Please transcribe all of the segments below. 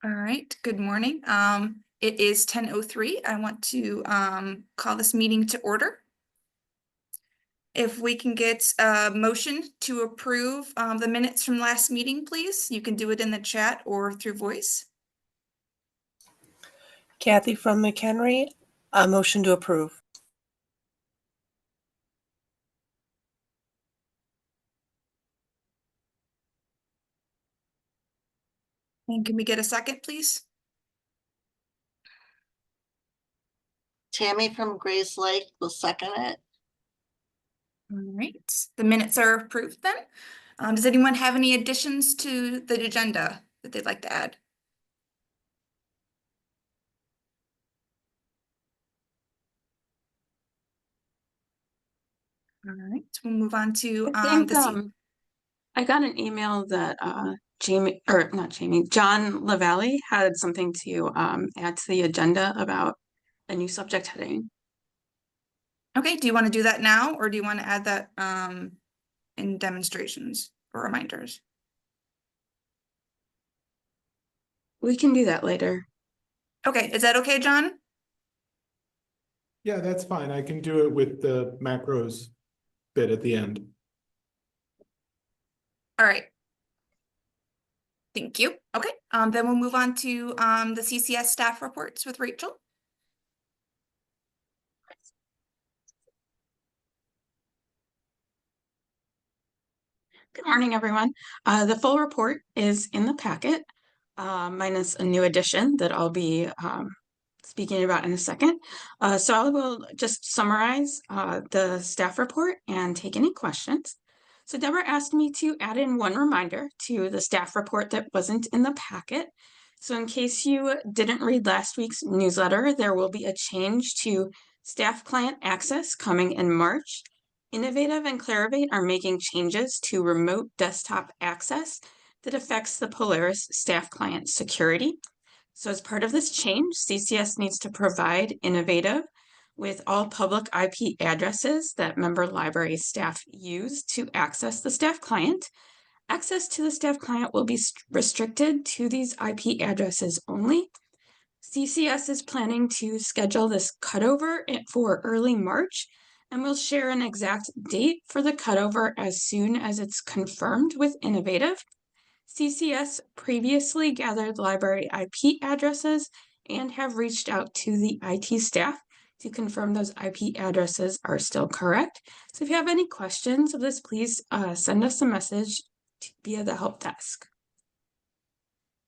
All right, good morning. It is 10:03. I want to call this meeting to order. If we can get a motion to approve the minutes from last meeting, please. You can do it in the chat or through voice. Kathy from McHenry, a motion to approve. And can we get a second, please? Tammy from Grace Lake will second it. All right, the minutes are approved then. Does anyone have any additions to the agenda that they'd like to add? All right, we'll move on to I got an email that John LaValle had something to add to the agenda about a new subject heading. Okay, do you want to do that now, or do you want to add that in demonstrations or reminders? We can do that later. Okay, is that okay, John? Yeah, that's fine. I can do it with the macros bit at the end. All right. Thank you. Okay, then we'll move on to the CCS staff reports with Rachel. Good morning, everyone. The full report is in the packet, minus a new addition that I'll be speaking about in a second. So I will just summarize the staff report and take any questions. So Deborah asked me to add in one reminder to the staff report that wasn't in the packet. So in case you didn't read last week's newsletter, there will be a change to staff client access coming in March. Innovative and Clarivate are making changes to remote desktop access that affects the Polaris staff client security. So as part of this change, CCS needs to provide Innovative with all public IP addresses that member library staff use to access the staff client. Access to the staff client will be restricted to these IP addresses only. CCS is planning to schedule this cutover for early March, and we'll share an exact date for the cutover as soon as it's confirmed with Innovative. CCS previously gathered library IP addresses and have reached out to the IT staff to confirm those IP addresses are still correct. So if you have any questions of this, please send us a message via the help desk.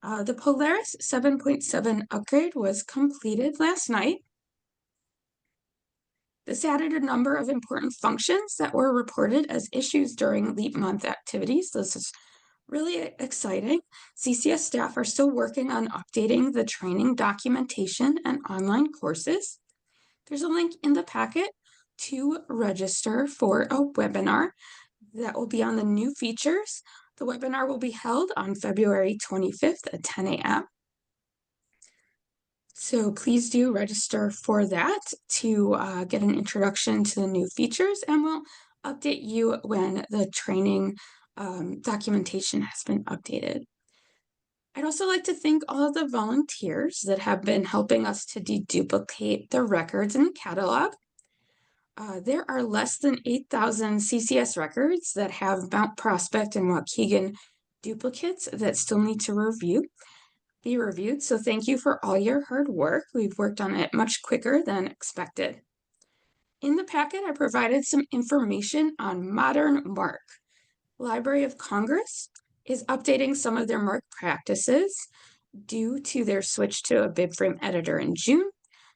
The Polaris 7.7 upgrade was completed last night. This added a number of important functions that were reported as issues during LEAP month activities. This is really exciting. CCS staff are still working on updating the training documentation and online courses. There's a link in the packet to register for a webinar that will be on the new features. The webinar will be held on February 25th at 10 a.m. So please do register for that to get an introduction to the new features, and we'll update you when the training documentation has been updated. I'd also like to thank all of the volunteers that have been helping us to deduplicate the records in the catalog. There are less than 8,000 CCS records that have Mount Prospect and Waukegan duplicates that still need to be reviewed. So thank you for all your hard work. We've worked on it much quicker than expected. In the packet, I provided some information on Modern MARC. Library of Congress is updating some of their MARC practices due to their switch to a bibframe editor in June.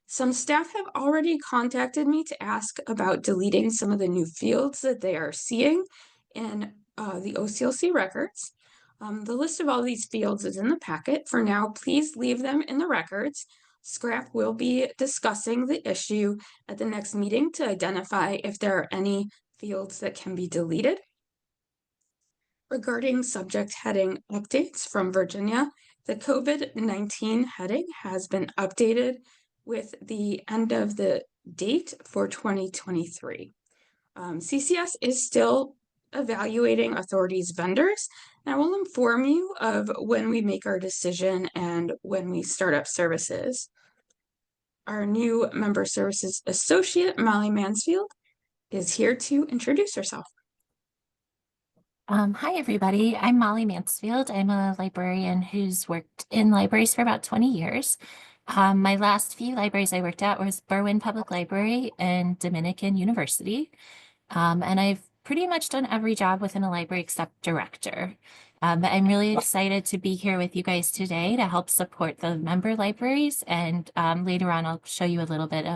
Some staff have already contacted me to ask about deleting some of the new fields that they are seeing in the OCLC records. The list of all these fields is in the packet. For now, please leave them in the records. Scrap will be discussing the issue at the next meeting to identify if there are any fields that can be deleted. Regarding subject heading updates from Virginia, the COVID-19 heading has been updated with the end of the date for 2023. CCS is still evaluating authorities vendors. And I will inform you of when we make our decision and when we start up services. Our new member services associate, Molly Mansfield, is here to introduce herself. Hi, everybody. I'm Molly Mansfield. I'm a librarian who's worked in libraries for about 20 years. My last few libraries I worked at was Berwyn Public Library and Dominican University. And I've pretty much done every job within a library except director. But I'm really excited to be here with you guys today to help support the member libraries. And later on, I'll show you a little bit,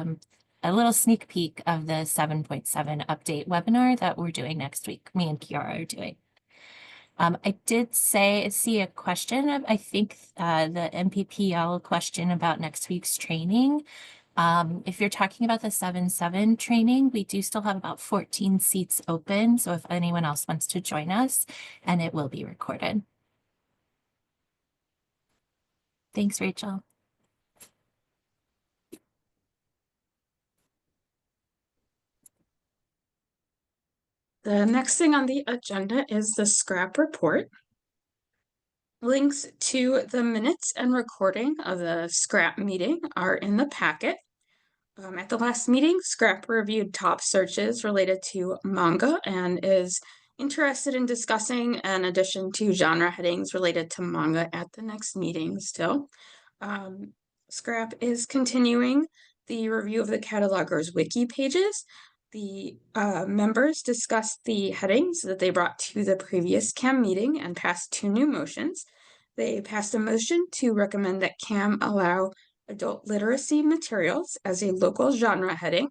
a little sneak peek of the 7.7 update webinar that we're doing next week. Me and Kiara are doing. I did see a question of, I think, the MPPL question about next week's training. If you're talking about the 7.7 training, we do still have about 14 seats open. So if anyone else wants to join us, and it will be recorded. Thanks, Rachel. The next thing on the agenda is the scrap report. Links to the minutes and recording of the scrap meeting are in the packet. At the last meeting, Scrap reviewed top searches related to manga and is interested in discussing an addition to genre headings related to manga at the next meeting still. Scrap is continuing the review of the catalogers wiki pages. The members discussed the headings that they brought to the previous CAMM meeting and passed 2 new motions. They passed a motion to recommend that CAMM allow adult literacy materials as a local genre heading.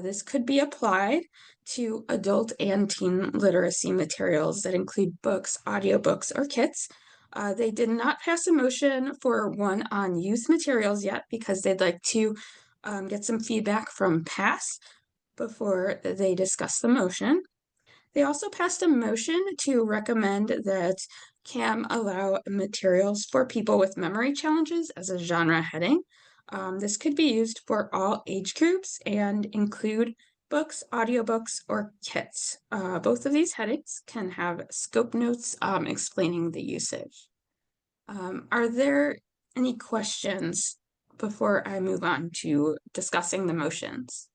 This could be applied to adult and teen literacy materials that include books, audiobooks, or kits. They did not pass a motion for one on youth materials yet because they'd like to get some feedback from PASS before they discuss the motion. They also passed a motion to recommend that CAMM allow materials for people with memory challenges as a genre heading. This could be used for all age groups and include books, audiobooks, or kits. Both of these headings can have scope notes explaining the usage. Are there any questions before I move on to discussing the motions?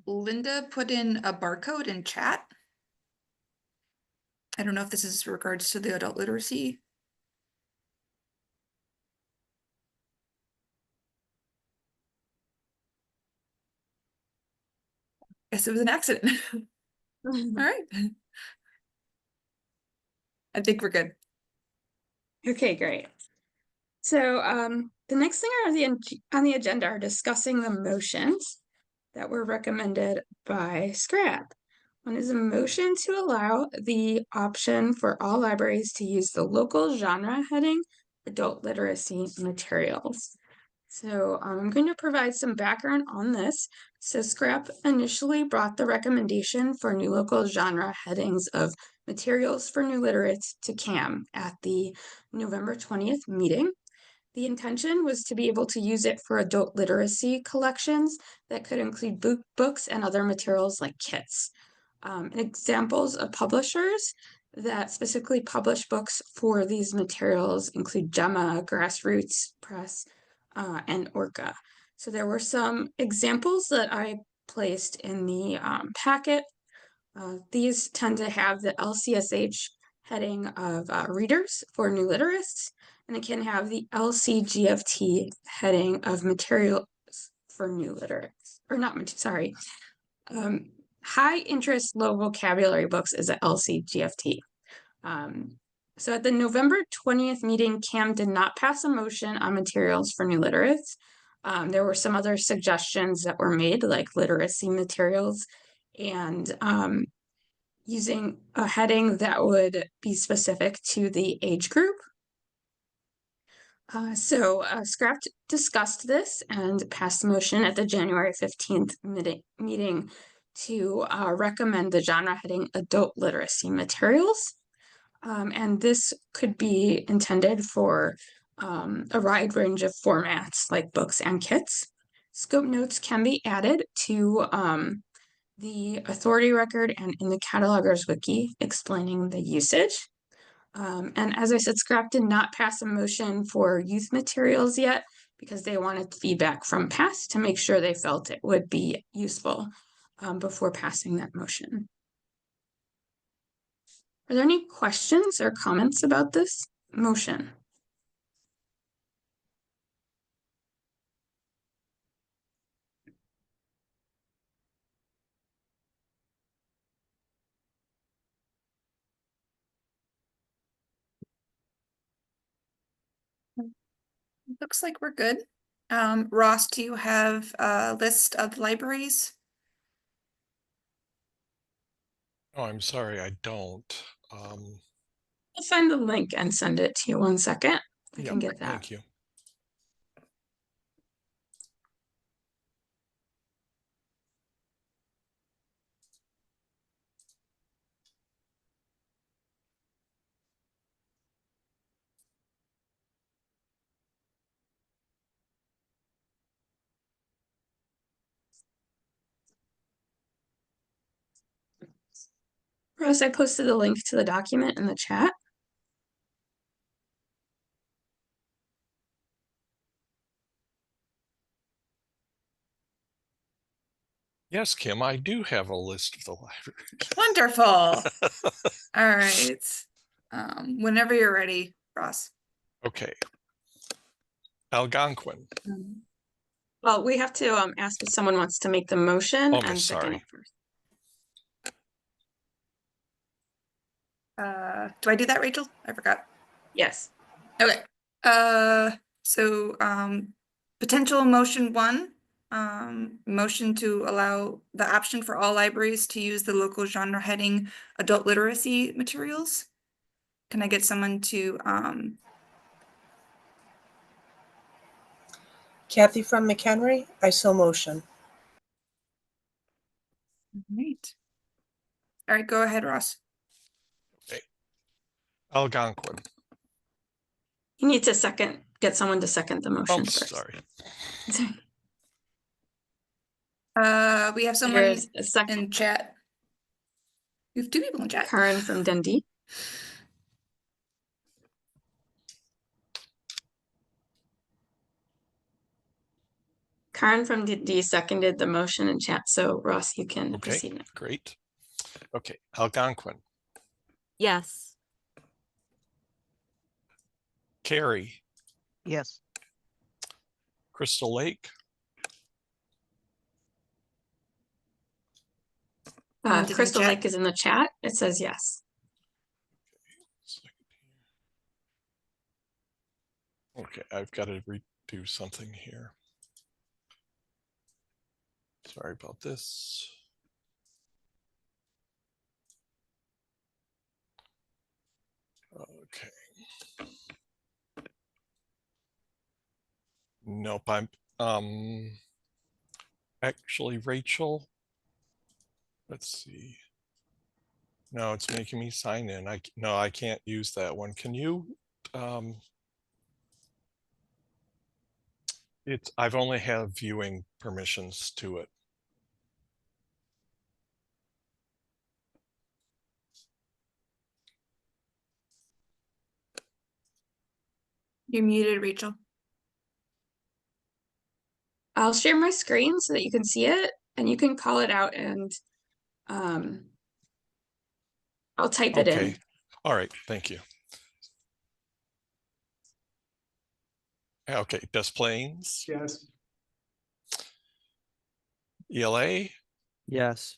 Linda put in a barcode in chat. I don't know if this is regards to the adult literacy. Guess it was an accident. All right. I think we're good. Okay, great. So the next thing on the agenda are discussing the motions that were recommended by Scrap. One is a motion to allow the option for all libraries to use the local genre heading adult literacy materials. So I'm going to provide some background on this. So Scrap initially brought the recommendation for new local genre headings of materials for new literates to CAMM at the November 20th meeting. The intention was to be able to use it for adult literacy collections that could include books and other materials like kits. Examples of publishers that specifically publish books for these materials include Gemma, Grassroots Press, and Orca. So there were some examples that I placed in the packet. These tend to have the LCSH heading of readers for new literates, and it can have the LCGFT heading of materials for new literates, or not, sorry. High interest, low vocabulary books is a LCGFT. So at the November 20th meeting, CAMM did not pass a motion on materials for new literates. There were some other suggestions that were made, like literacy materials and using a heading that would be specific to the age group. So Scrap discussed this and passed a motion at the January 15th meeting to recommend the genre heading adult literacy materials. And this could be intended for a wide range of formats like books and kits. Scope notes can be added to the authority record and in the catalogers wiki explaining the usage. And as I said, Scrap did not pass a motion for youth materials yet because they wanted feedback from past to make sure they felt it would be useful before passing that motion. Are there any questions or comments about this motion? Looks like we're good. Ross, do you have a list of libraries? Oh, I'm sorry, I don't. I'll find the link and send it to you. 1 second. I Yep, can get that. thank you. Ross, I posted the link to the document in the chat. Yes, Kim, I do have a list of the libraries. Wonderful. All right. Whenever you're ready, Ross. Okay. Algonquin. Well, we have to ask if someone wants to make the motion Oh, and miss, second sorry. it first. Do I do that, Rachel? I forgot. Yes. Okay. So potential motion 1, motion to allow the option for all libraries to use the local genre heading adult literacy materials. Can I get someone to Kathy from McHenry, I so motion. Right. All right, go ahead, Ross. Algonquin. You need to get someone to second the motion Oh, first. sorry. We have someone There's a second. in chat. We have 2 people in chat. Karen from Dundee. Karen from Dundee seconded the motion in chat, so Ross, you can Okay, proceed now. great. Okay, Algonquin. Yes. Carrie. Yes. Crystal Lake. Someone did in Crystal chat. Lake is in the chat. It says yes. Okay, I've got to redo something here. Sorry about this. Okay. Nope, I'm actually Rachel. Let's see. No, it's making me sign in. No, I can't use that one. Can you I've only have viewing permissions to it. You're muted, Rachel. I'll share my screen so that you can see it and you can call it out and I'll type it Okay. in. All right, thank you. Okay, Des Plaines. Yes. ELA. Yes.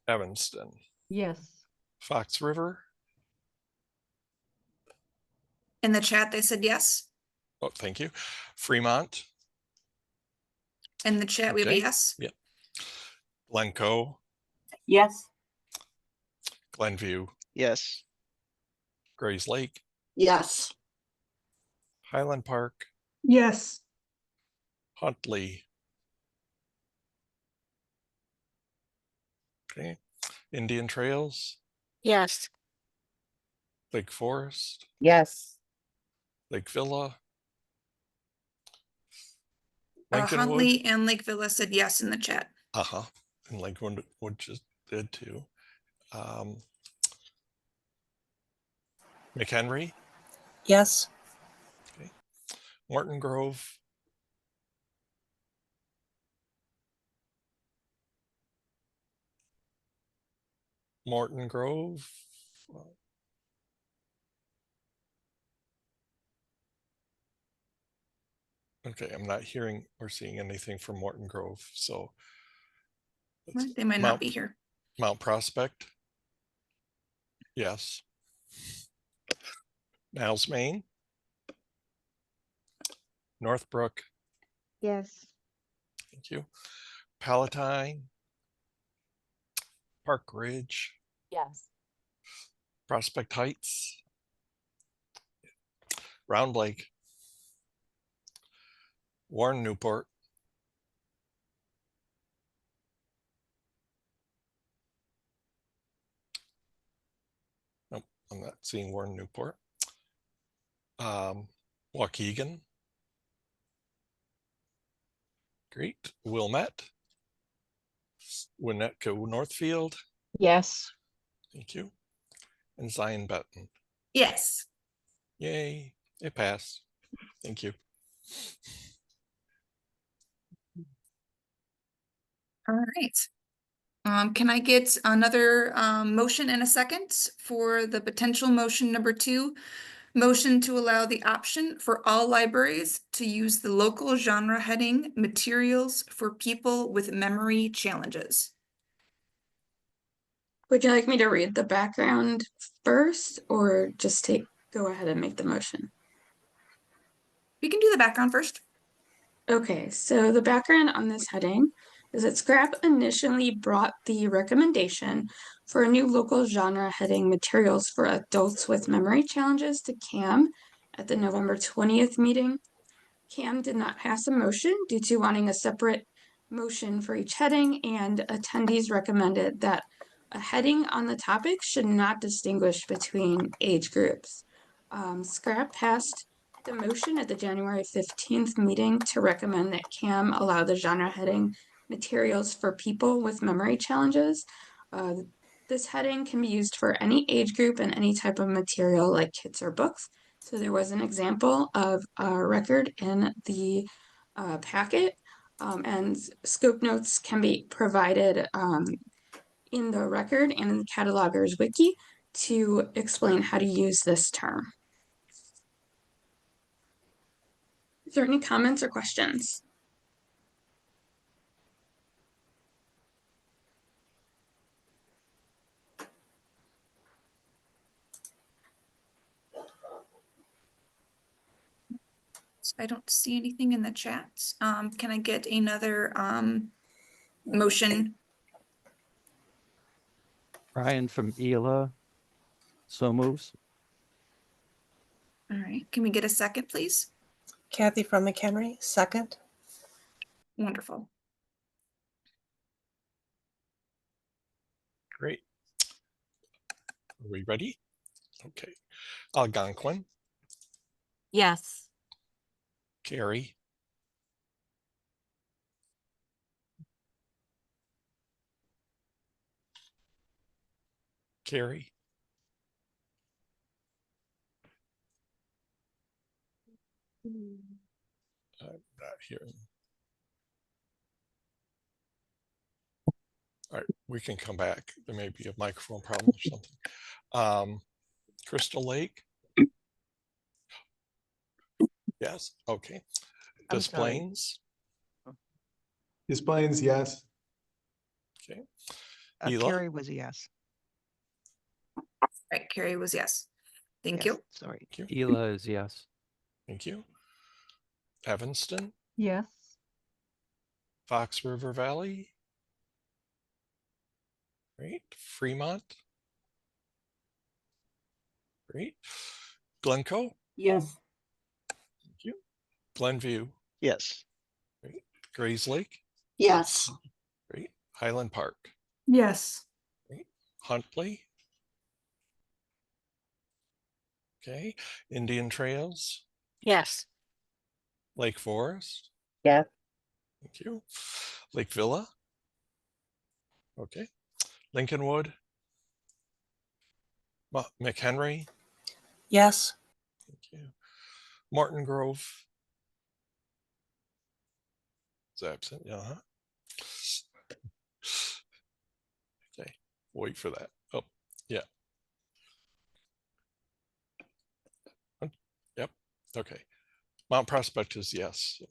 Evanston. Yes. Fox River. In the chat, they said yes. Oh, thank you. Fremont. In the chat, we have a Okay. yes. Yep. Glencoe. Yes. Glenview. Yes. Grays Lake. Yes. Highland Park. Yes. Huntley. Okay. Indian Trails. Yes. Lake Forest. Yes. Lake Villa. Lincolnwood. Huntley and Lake Villa said yes in the chat. Uh-huh. And Lincolnwood just did too. McHenry. Yes. Okay. Morton Grove. Morton Grove. Okay, I'm not hearing or seeing anything from Morton Grove, so They might not be here. Mount Prospect. Yes. Niles, Maine. Northbrook. Yes. Thank you. Palatine. Park Ridge. Yes. Prospect Heights. Round Lake. Warren Newport. Nope, I'm not seeing Warren Newport. Waukegan. Great. Wilmette. Winnetka Northfield. Yes. Thank you. And Zion Benton. Yes. Yay, it passed. Thank you. All right. Can I get another motion and a second for the potential motion number 2? Motion to allow the option for all libraries to use the local genre heading materials for people with memory challenges. Would you like me to read the background first or just go ahead and make the motion? We can do the background first. Okay, so the background on this heading is that Scrap initially brought the recommendation for a new local genre heading materials for adults with memory challenges to CAMM at the November 20th meeting. CAMM did not pass a motion due to wanting a separate motion for each heading, and attendees recommended that a heading on the topic should not distinguish between age groups. Scrap passed the motion at the January 15th meeting to recommend that CAMM allow the genre heading materials for people with memory challenges. This heading can be used for any age group and any type of material like kits or books. So there was an example of a record in the packet, and scope notes can be provided in the record and in the catalogers wiki to explain how to use this term. Is there any comments or questions? I don't see anything in the chat. Can I get another motion? Brian from ELA. So moves. All right. Can we get a second, please? Kathy from McHenry, second. Wonderful. Great. Are we ready? Okay. Algonquin. Yes. Carrie. Carrie. I'm not hearing. All right, we can come back. There may be a microphone problem or something. Crystal Lake. Yes, okay. I'm Des sorry. Plaines. Des Plaines, yes. Okay. Gila. Carrie was a yes. Right, Carrie was yes. Thank Yes, you. Sorry. Thank you. Ela is yes. Thank you. Evanston. Yes. Fox River Valley. Great. Fremont. Great. Glencoe. Yes. Thank you. Glenview. Yes. Great. Grays Lake. Yes. Great. Highland Park. Yes. Great. Huntley. Okay. Indian Trails. Yes. Lake Forest? Yeah. Thank you. Lake Villa? Okay. Lincolnwood? McHenry? Yes. Thank you. Morton Grove? Is absent, yeah. Okay, wait for that. Oh, yeah. Yep, okay. Mount Prospect is yes.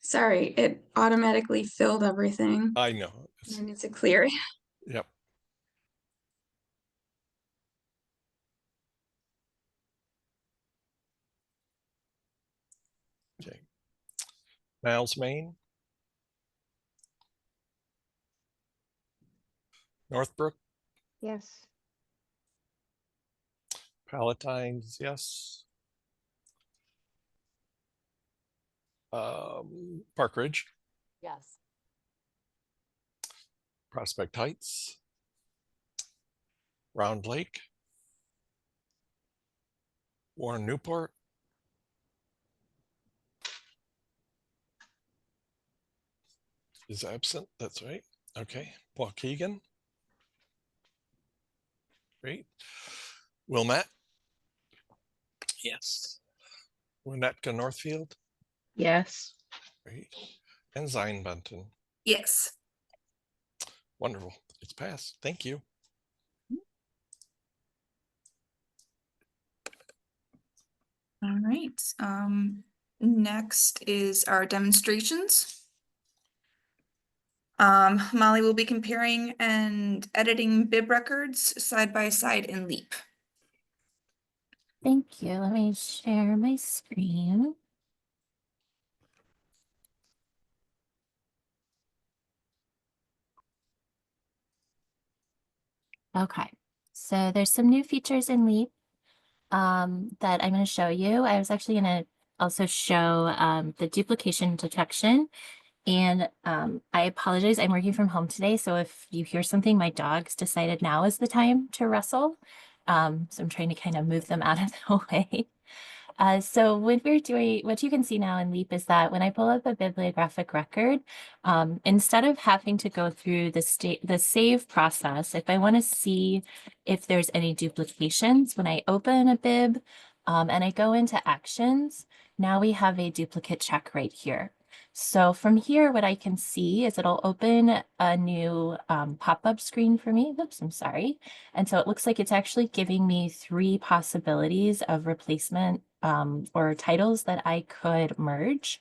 Sorry, it automatically filled everything. I know. I need to clear it. Yep. Okay. Niles, Maine? Northbrook? Yes. Palatine's, yes. Park Ridge? Yes. Prospect Heights? Round Lake? Warren Newport? Is absent, that's right. Okay, Waukegan? Great. Wilmette? Yes. Winnetka Northfield? Yes. Great. And Zion Benton? Yes. Wonderful, it's passed, thank you. All right. Next is our demonstrations. Molly will be comparing and editing bib records side by side in Leap. Thank you. Let me share my screen. Okay, so there's some new features in Leap that I'm going to show you. I was actually going to also show the duplication detection. And I apologize, I'm working from home today, so if you hear something, my dogs decided now is the time to wrestle. So I'm trying to kind of move them out of the way. So when we're doing, what you can see now in Leap is that when I pull up a bibliographic record, instead of having to go through the save process, if I want to see if there's any duplications, when I open a bib and I go into actions, now we have a duplicate check right here. So from here, what I can see is it'll open a new pop-up screen for me. Oops, I'm sorry. And so it looks like it's actually giving me 3 possibilities of replacement or titles that I could merge.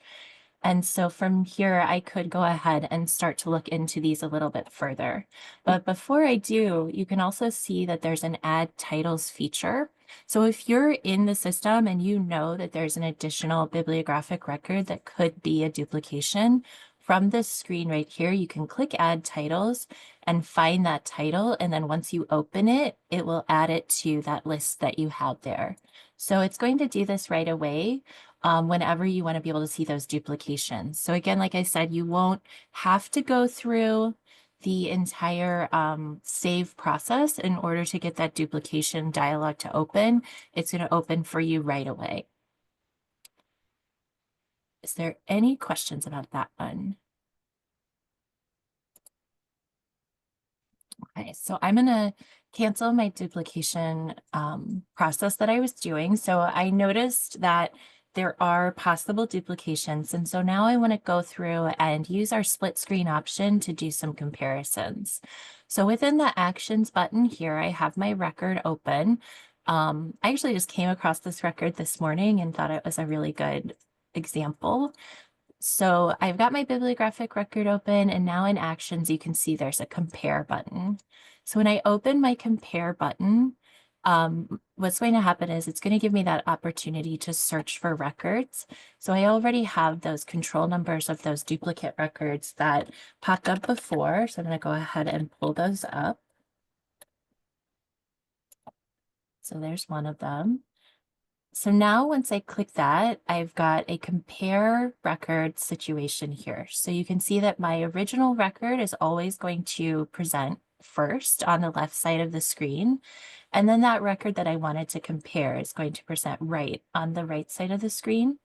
And so from here, I could go ahead and start to look into these a little bit further. But before I do, you can also see that there's an add titles feature. So if you're in the system and you know that there's an additional bibliographic record that could be a duplication, from this screen right here, you can click add titles and find that title. And then once you open it, it will add it to that list that you had there. So it's going to do this right away whenever you want to be able to see those duplications. So again, like I said, you won't have to go through the entire save process in order to get that duplication dialog to open. It's going to open for you right away. Is there any questions about that one? Okay, so I'm going to cancel my duplication process that I was doing. So I noticed that there are possible duplications. And so now I want to go through and use our split screen option to do some comparisons. So within the actions button here, I have my record open. I actually just came across this record this morning and thought it was a really good example. So I've got my bibliographic record open, and now in actions, you can see there's a compare button. So when I open my compare button, what's going to happen is it's going to give me that opportunity to search for records. So I already have those control numbers of those duplicate records that popped up before. So I'm going to go ahead and pull those up. So there's one of them. So now once I click that, I've got a compare record situation here. So you can see that my original record is always going to present first on the left side of the screen. And then that record that I wanted to compare is going to present right on the right side of the screen.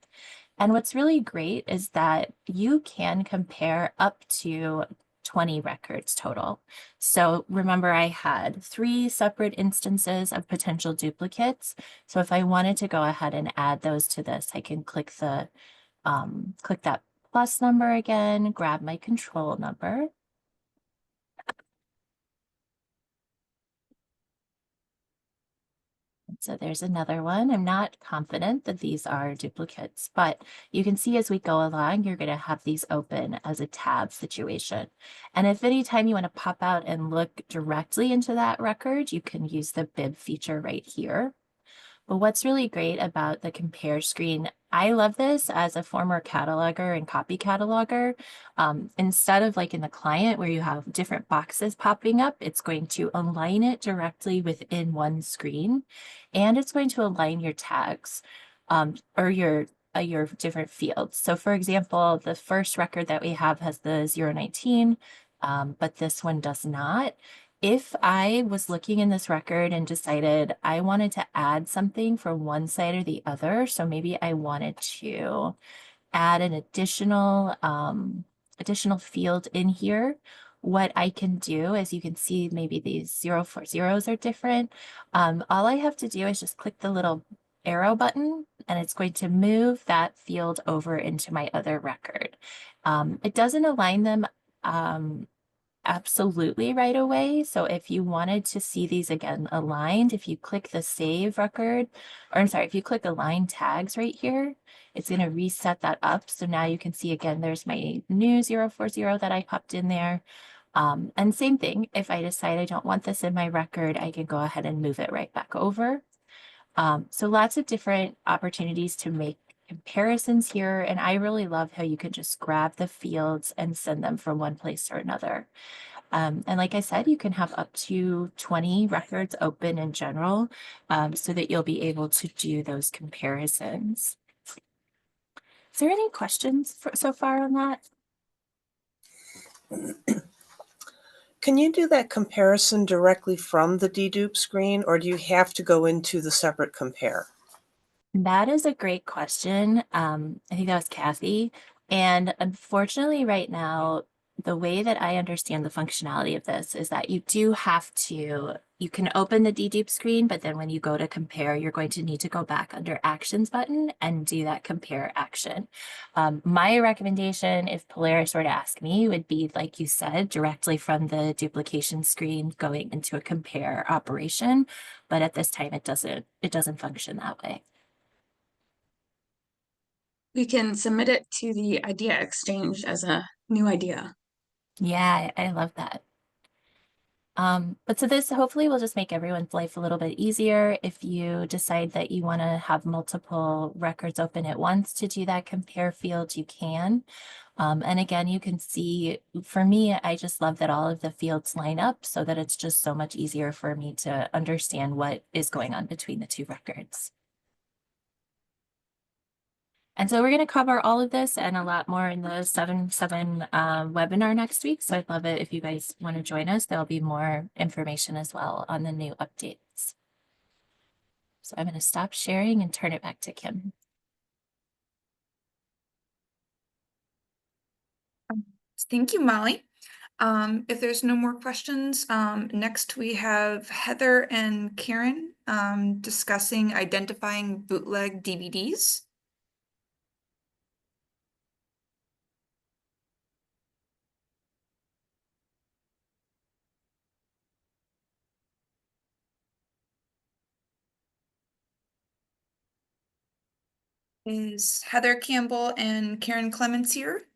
And what's really great is that you can compare up to 20 records total. So remember, I had 3 separate instances of potential duplicates. So if I wanted to go ahead and add those to this, I can click the click that plus number again, grab my control number. So there's another one. I'm not confident that these are duplicates, but you can see as we go along, you're going to have these open as a tab situation. And if anytime you want to pop out and look directly into that record, you can use the bib feature right here. But what's really great about the compare screen, I love this as a former cataloger and copy cataloger. Instead of like in the client where you have different boxes popping up, it's going to align it directly within one screen. And it's going to align your tags or your different fields. So for example, the first record that we have has the 019, but this one does not. If I was looking in this record and decided I wanted to add something from one side or the other, so maybe I wanted to add an additional field in here, what I can do is you can see maybe these 040s are different. All I have to do is just click the little arrow button and it's going to move that field over into my other record. It doesn't align them absolutely right away. So if you wanted to see these again aligned, if you click the save record, or I'm sorry, if you click align tags right here, it's going to reset that up. So now you can see again, there's my new 040 that I popped in there. And same thing, if I decide I don't want this in my record, I can go ahead and move it right back over. So lots of different opportunities to make comparisons here. And I really love how you can just grab the fields and send them from one place to another. And like I said, you can have up to 20 records open in general so that you'll be able to do those comparisons. Is there any questions so far on that? Can you do that comparison directly from the dedupe screen, or do you have to go into the separate compare? That is a great question. I think that was Kathy. And unfortunately, right now, the way that I understand the functionality of this is that you do have to, you can open the dedupe screen, but then when you go to compare, you're going to need to go back under actions button and do that compare action. My recommendation, if Polaris were to ask me, would be, like you said, directly from the duplication screen going into a compare operation. But at this time, it doesn't function that way. We can submit it to the idea exchange as a new idea. Yeah, I love that. But so this hopefully will just make everyone's life a little bit easier. If you decide that you want to have multiple records open at once to do that compare field, you can. And again, you can see, for me, I just love that all of the fields line up so that it's just so much easier for me to understand what is going on between the 2 records. And so we're going to cover all of this and a lot more in the 7/7 webinar next week. So I'd love it if you guys want to join us. There'll be more information as well on the new updates. So I'm going to stop sharing and turn it back to Kim. Thank you, Molly. If there's no more questions, next we have Heather and Karen discussing identifying bootleg DVDs. Is Heather Campbell and Karen Clements here?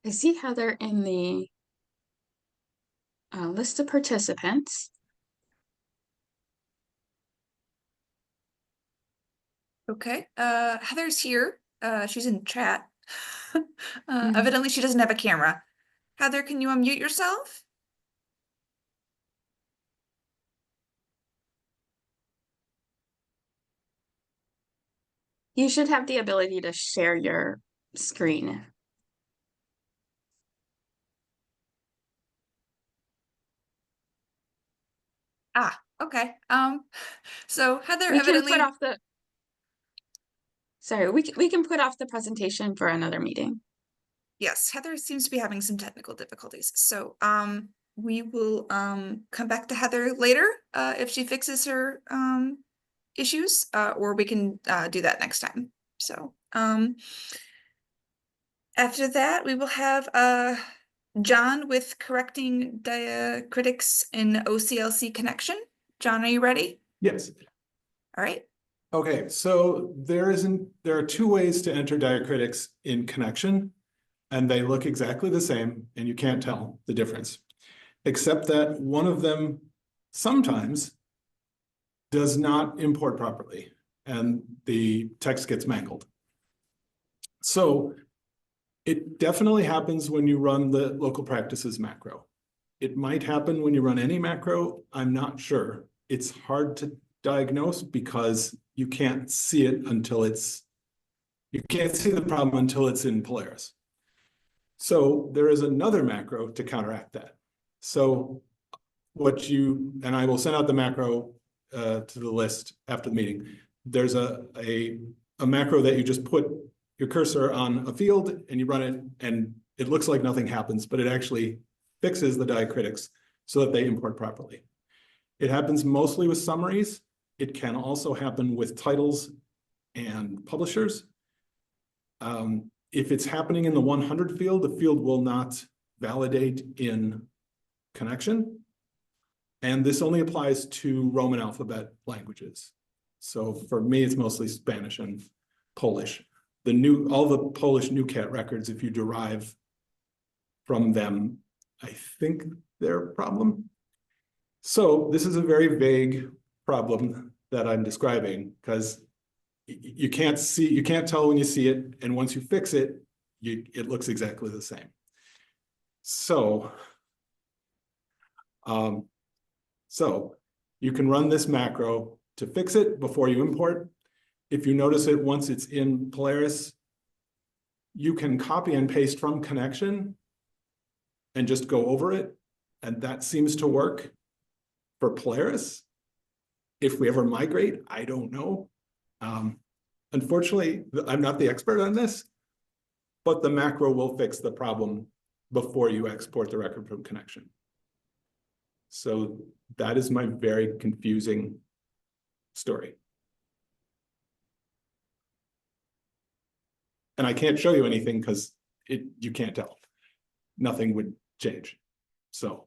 I see Heather in the list of participants. Okay, Heather's here. She's in chat. Evidently she doesn't have a camera. Heather, can you unmute yourself? You should have the ability to share your screen. Okay. So Heather We can evidently, put off the, sorry, we can put off the presentation for another meeting. yes, Heather seems to be having some technical difficulties. So we will come back to Heather later if she fixes her issues, or we can do that next time. So after that, we will have John with correcting diacritics in OCLC connection. John, are you ready? Yes. All right. Okay, so there are two ways to enter diacritics in connection, and they look exactly the same, and you can't tell the difference, except that one of them sometimes does not import properly, and the text gets mangled. So it definitely happens when you run the local practices macro. It might happen when you run any macro, I'm not sure. It's hard to diagnose because you can't see it until you can't see the problem until it's in Polaris. So there is another macro to counteract that. So and I will send out the macro to the list after the meeting. There's a macro that you just put your cursor on a field and you run it, and it looks like nothing happens, but it actually fixes the diacritics so that they import properly. It happens mostly with summaries. It can also happen with titles and publishers. If it's happening in the 100 field, the field will not validate in connection. And this only applies to Roman alphabet languages. So for me, it's mostly Spanish and Polish. All the Polish NewCat records, if you derive from them, I think they're a problem. So this is a very vague problem that I'm describing because you can't tell when you see it, and once you fix it, it looks exactly the same. So, you can run this macro to fix it before you import. If you notice it once it's in Polaris, you can copy and paste from connection and just go over it, and that seems to work for Polaris. If we ever migrate, I don't know. Unfortunately, I'm not the expert on this, but the macro will fix the problem before you export the record from connection. So that is my very confusing story. And I can't show you anything because you can't tell. Nothing would change. So.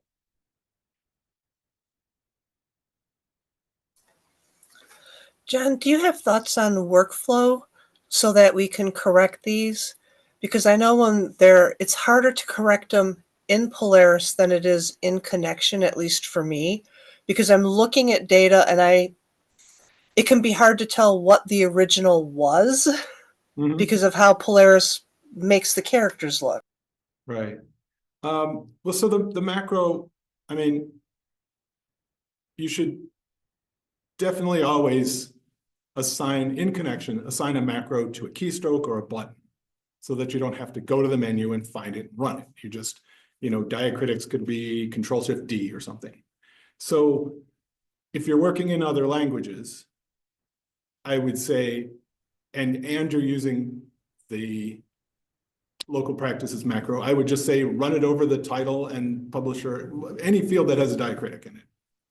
John, do you have thoughts on workflow so that we can correct these? Because I know it's harder to correct them in Polaris than it is in connection, at least for me, because I'm looking at data and it can be hard to tell what the original was because of how Polaris makes the characters look. Right. Well, so the macro, I mean, you should definitely always assign a macro to a keystroke or a button so that you don't have to go to the menu and find it and run it. You just, diacritics could be Control-Shift-D or something. So if you're working in other languages, I would say, and you're using the local practices macro, I would just say run it over the title and publisher, any field that has a diacritic in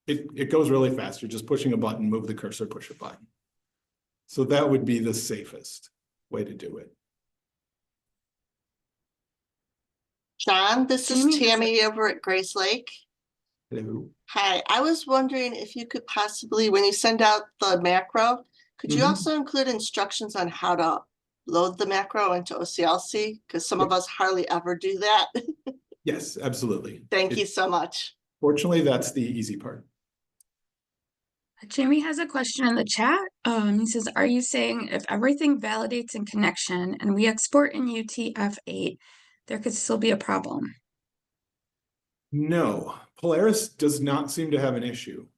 it. It goes really fast. You're just pushing a button, move the cursor, push a button. So that would be the safest way to do it. John, this is Jamie has Tammy over at Grace Lake. Hello. Hi, I was wondering if you could possibly, when you send out the macro, could you also include instructions on how to load the macro into OCLC? Because some of us hardly ever do that. Yes, absolutely. Thank you so much. Fortunately, that's the easy part. Jamie has a question in the chat. He says, are you saying if everything validates in connection and we export in UTF-8, there could still be a problem? No, Polaris does not seem to have an issue.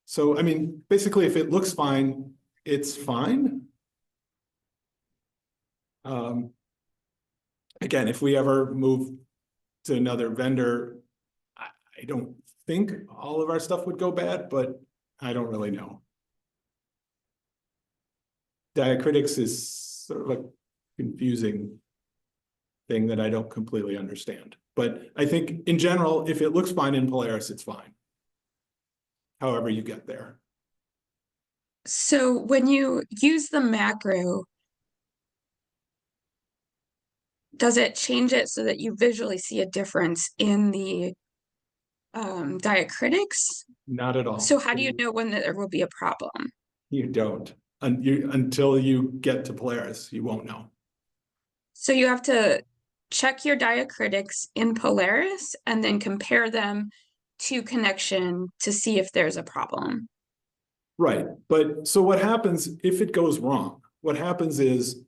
So, I mean, basically, if it looks fine, it's fine. Again, if we ever move to another vendor, I don't think all of our stuff would go bad, but I don't really know. Diacritics is sort of a confusing thing that I don't completely understand. But I think in general, if it looks fine in Polaris, it's fine. However you get there. So when you use the macro, does it change it so that you visually see a difference in the diacritics? Not at all. So how do you know when there will be a problem? You don't. Until you get to Polaris, you won't know. So you have to check your diacritics in Polaris and then compare them to connection to see if there's a problem. Right, but so what happens if it goes wrong? What happens is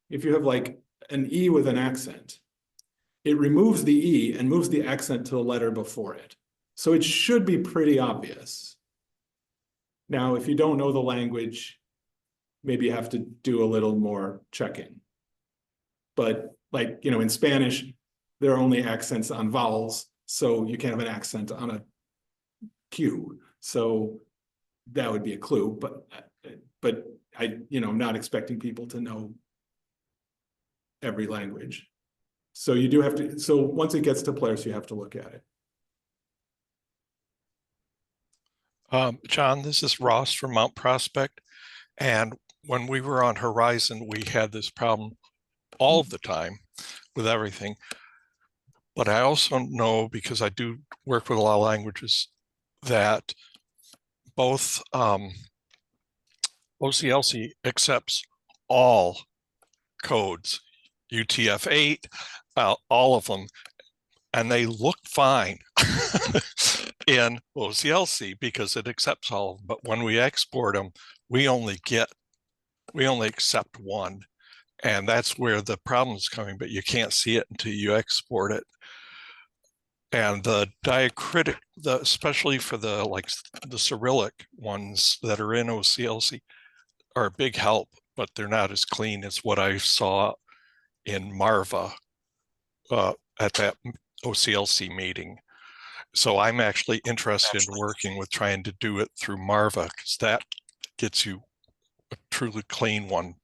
if you have like an E with an accent, it removes the E and moves the accent to the letter before it. So it should be pretty obvious. Now, if you don't know the language, maybe you have to do a little more checking. But like, you know, in Spanish, there are only accents on vowels, so you can't have an accent on a Q. So that would be a clue, but I, you know, I'm not expecting people to know every language. So you do have to, so once it gets to Polaris, you have to look at it. John, this is Ross from Mount Prospect. And when we were on Horizon, we had this problem all of the time with everything. But I also know, because I do work with a lot of languages, that both OCLC accepts all codes, UTF-8, all of them, and they look fine in OCLC because it accepts all of them. But when we export them, we only accept one, and that's where the problem is coming, but you can't see it until you export it. And the diacritic, especially for the Cyrillic ones that are in OCLC, are a big help, but they're not as clean as what I saw in Marva at that OCLC meeting. So I'm actually interested in working with trying to do it through Marva, because that gets you a truly clean one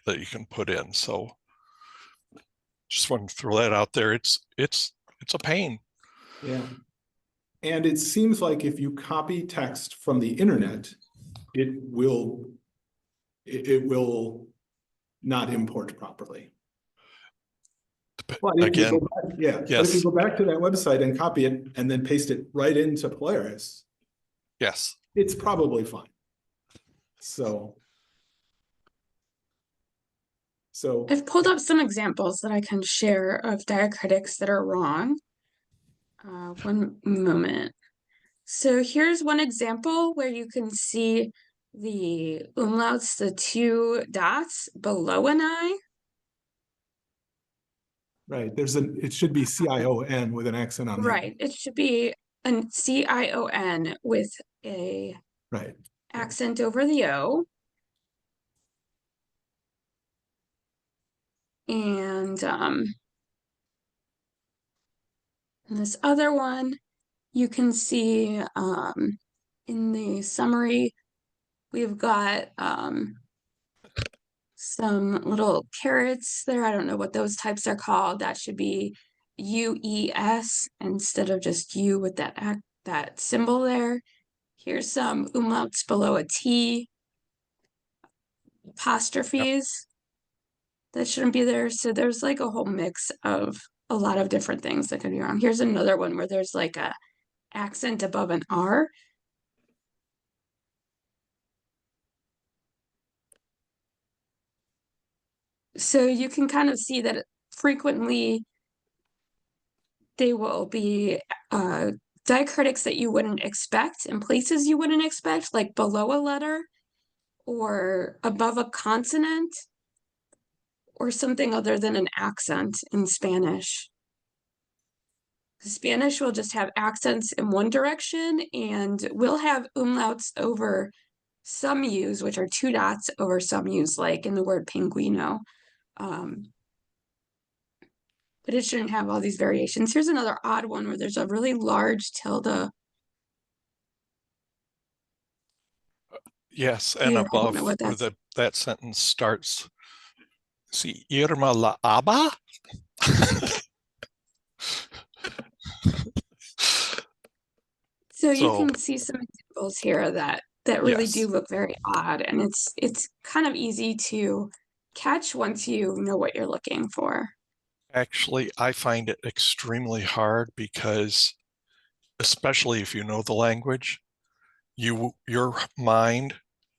that you can put in. So just want to throw that out there. It's a pain. Yeah. And it seems like if you copy text from the internet, it will not import properly. But Again, yeah, yes. But if you go back to that website and copy it and then paste it right into Polaris, yes, it's probably fine. So I've pulled up some examples that I can share of diacritics that are wrong. One moment. So here's one example where you can see the umlauts, the two dots below an I. right, it should be CION with an accent on the Right, it should be a CION with a right accent over the O. And in this other one, you can see in the summary, we've got some little carrots there. I don't know what those types are called. That should be UES instead of just U with that symbol there. Here's some umlauts below a T, apostrophes that shouldn't be there. So there's like a whole mix of a lot of different things that could be wrong. Here's another one where there's like a accent above an R. So you can kind of see that frequently they will be diacritics that you wouldn't expect in places you wouldn't expect, like below a letter or above a consonant or something other than an accent in Spanish. Spanish will just have accents in one direction, and we'll have umlauts over some U's, which are two dots over some U's, like in the word pinguino. But it shouldn't have all these variations. Here's another odd one where there's a really large tilde. Yes, and Here, I don't above know what where that's. that sentence starts. See, Irma la Aba? So you So, can see some examples here that really do yes, look very odd, and it's kind of easy to catch once you know what you're looking for. actually, I find it extremely hard because, especially if you know the language, your mind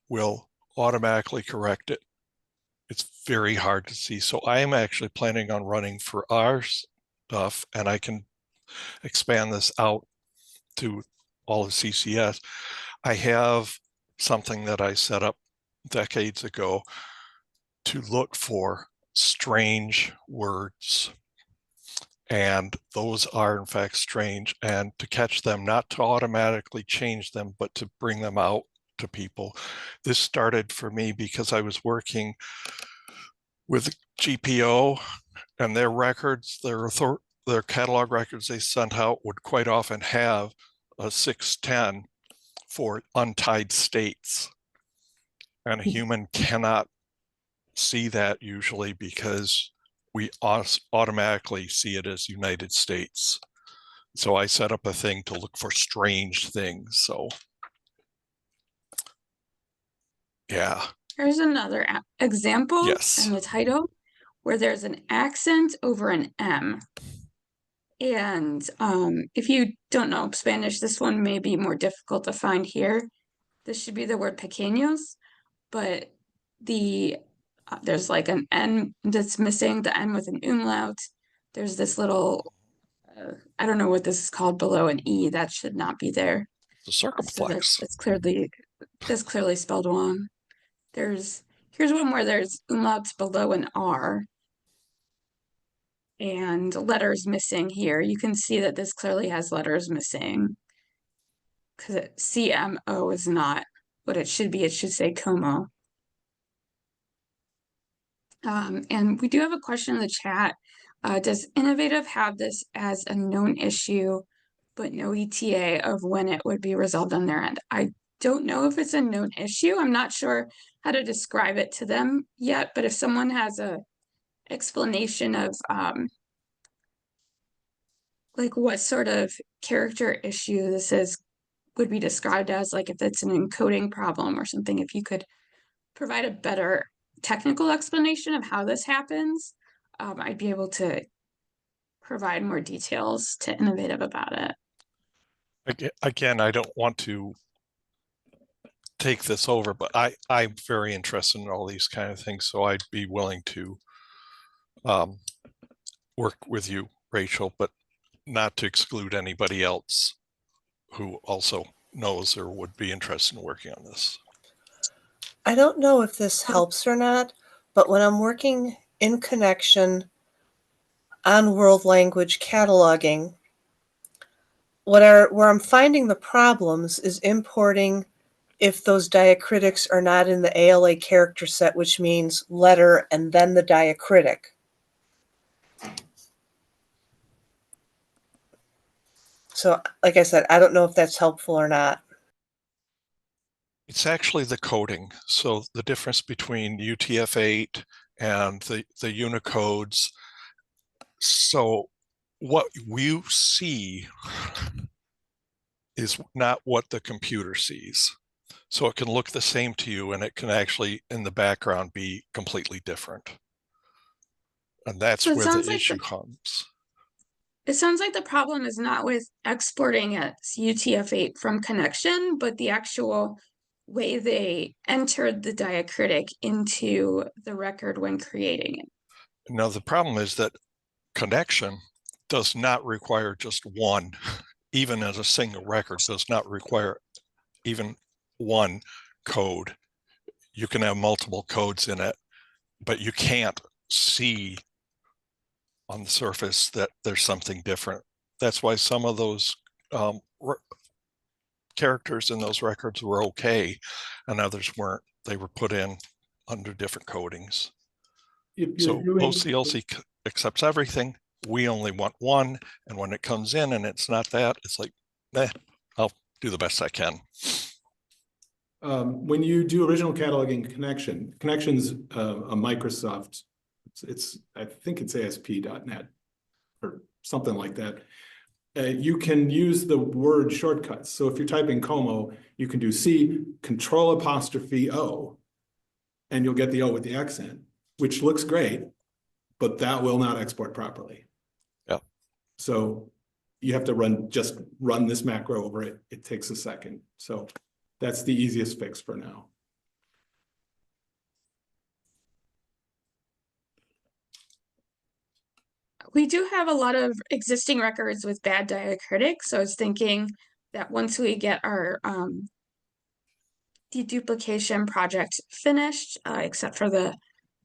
will automatically correct it. It's very hard to see. So I am actually planning on running for our stuff, and I can expand this out to all of CCS. I have something that I set up decades ago to look for strange words. And those are in fact strange, and to catch them, not to automatically change them, but to bring them out to people. This started for me because I was working with GPO, and their records, their catalog records they sent out would quite often have a 610 for untied states. And a human cannot see that usually because we automatically see it as United States. So I set up a thing to look for strange things. So yeah. Here's another example Yes. in the title where there's an accent over an M. And if you don't know Spanish, this one may be more difficult to find here. This should be the word pequeños, but there's like an N that's missing, the N with an umlaut. There's this little, I don't know what this is called below an E, that should not be there. The So circumflex. that's clearly spelled wrong. Here's one where there's umlauts below an R and letters missing here. You can see that this clearly has letters missing because CMO is not what it should be. It should say como. And we do have a question in the chat. Does Innovative have this as a known issue, but no ETA of when it would be resolved on their end? I don't know if it's a known issue. I'm not sure how to describe it to them yet, but if someone has a explanation of like what sort of character issue this is would be described as, like if it's an encoding problem or something, if you could provide a better technical explanation of how this happens, I'd be able to provide more details to Innovative about it. Again, I don't want to take this over, but I'm very interested in all these kind of things. So I'd be willing to work with you, Rachel, but not to exclude anybody else who also knows or would be interested in working on this. I don't know if this helps or not, but when I'm working in connection on world language cataloging, where I'm finding the problems is importing if those diacritics are not in the ALA character set, which means letter and then the diacritic. So, like I said, I don't know if that's helpful or not. It's actually the coding. So the difference between UTF-8 and the Unicodes. So what you see is not what the computer sees. So it can look the same to you, and it can actually in the background be completely different. And that's So where the issue comes. It sounds like the problem is not with exporting as UTF-8 from connection, but the actual way they entered the diacritic into the record when creating it. Now, the problem is that connection does not require just one, even as a single record, does not require even one code. You can have multiple codes in it, but you can't see on the surface that there's something different. That's why some of those characters in those records were okay and others weren't. They were put in under different codings. if you're So doing. OCLC accepts everything. We only want one. And when it comes in and it's not that, it's like, I'll do the best I can. When you do original cataloging Connection's a Microsoft, I think it's ASP.NET or something like that. You can use the word shortcuts. So if you're typing Como, you can do C, Control''O, and you'll get the O with the accent, which looks great, but that will not export properly. Yeah. So you have to just run this macro over it. It takes a second. So that's the easiest fix for now. We do have a lot of existing records with bad diacritics, so I was thinking that once we get our deduplication project finished, except for the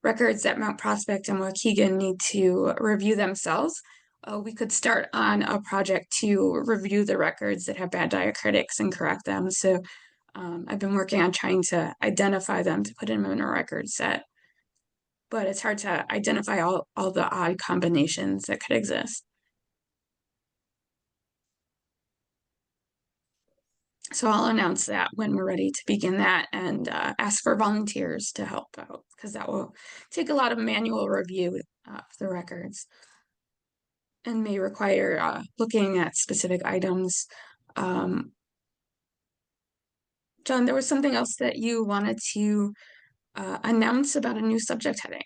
records that Mount Prospect and Waukegan need to review themselves, we could start on a project to review the records that have bad diacritics and correct them. So I've been working on trying to identify them to put them in a record set. But it's hard to identify all the odd combinations that could exist. So I'll announce that when we're ready to begin that and ask for volunteers to help out, because that will take a lot of manual review of the records and may require looking at specific items. John, there was something else that you wanted to announce about a new subject heading.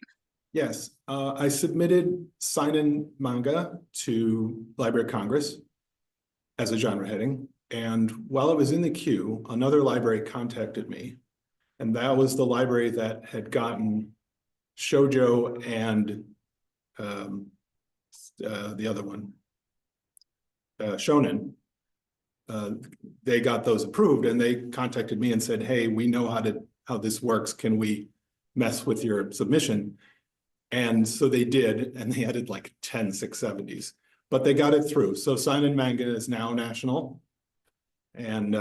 Yes, I submitted seinen manga to Library of Congress as a genre heading. And while it was in the queue, another library contacted me. And that was the library that had gotten shoujo and the other one, shonen. They got those approved and they contacted me and said, hey, we know how this works. Can we mess with your submission? And so they did, and they added like 10 670s, but they got it through. So seinen manga is now national, and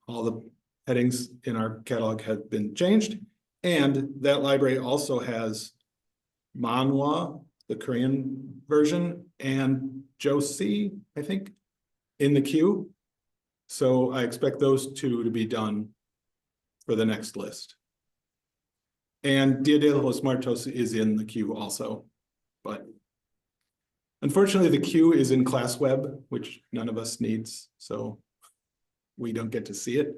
all the headings in our catalog have been changed. And that library also has manhwa, the Korean version, and josei, I think, in the queue. So I expect those two to be done for the next list. And Dia de los Muertos is in the queue also, but unfortunately the queue is in class web, which none of us needs, so we don't get to see it.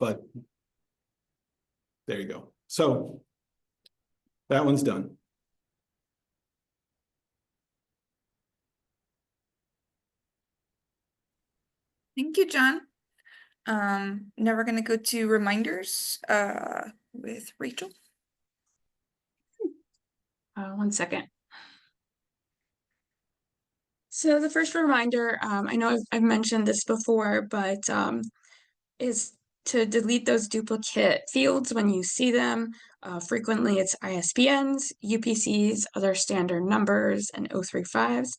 But there you go. So that one's done. Thank you, John. Now we're gonna go to reminders with Rachel. 1 second. So the first reminder, I know I've mentioned this before, but is to delete those duplicate fields when you see them. Frequently it's ISBNs, UPCs, other standard numbers, and 035s.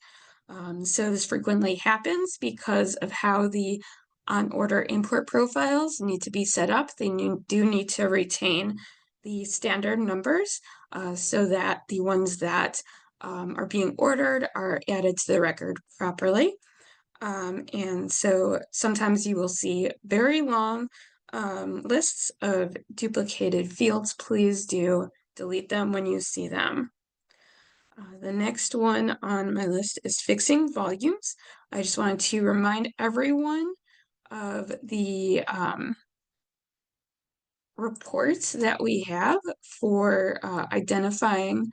So this frequently happens because of how the on-order import profiles need to be set up. They do need to retain the standard numbers so that the ones that are being ordered are added to the record properly. And so sometimes you will see very long lists of duplicated fields. Please do delete them when you see them. The next one on my list is fixing volumes. I just wanted to remind everyone of the reports that we have for identifying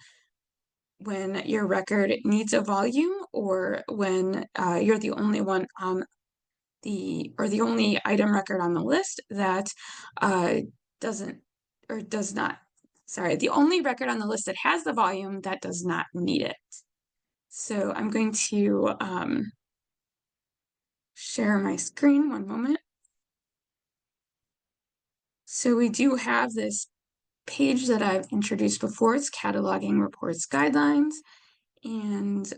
when your record needs a volume or when you're the only one on the only item record on the list that doesn't or does not, sorry, the only record on the list that has the volume that does not need it. So I'm going to share my screen, 1 moment. So we do have this page that I've introduced before. It's cataloging reports guidelines. And